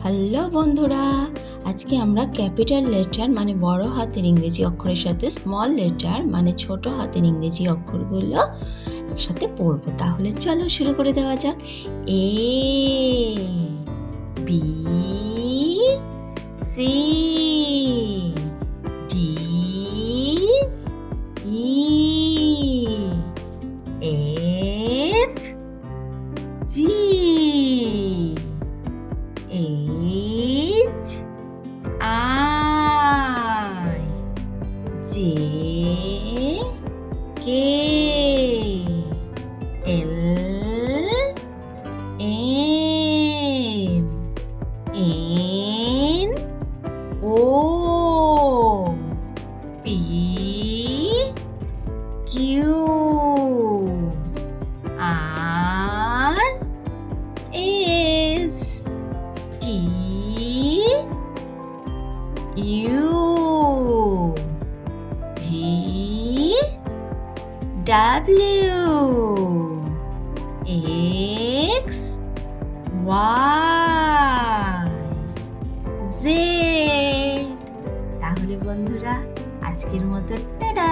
Hello বন্ধুরা, আজকে আমরা ক্যাপিটাল লেটার মানে বড় হাতের ইংরেজি অক্ষরের সাথে স্মল লেটার মানে ছোট হাতের ইংরেজি অক্ষরগুলো একসাথে পড়বো। তাহলে চলো শুরু করে দেওয়া যাক। A B C D E F G H I J K L M N O P Q R S T U V W X Y Z। তাহলে বন্ধুরা আজকের মতো টাটা।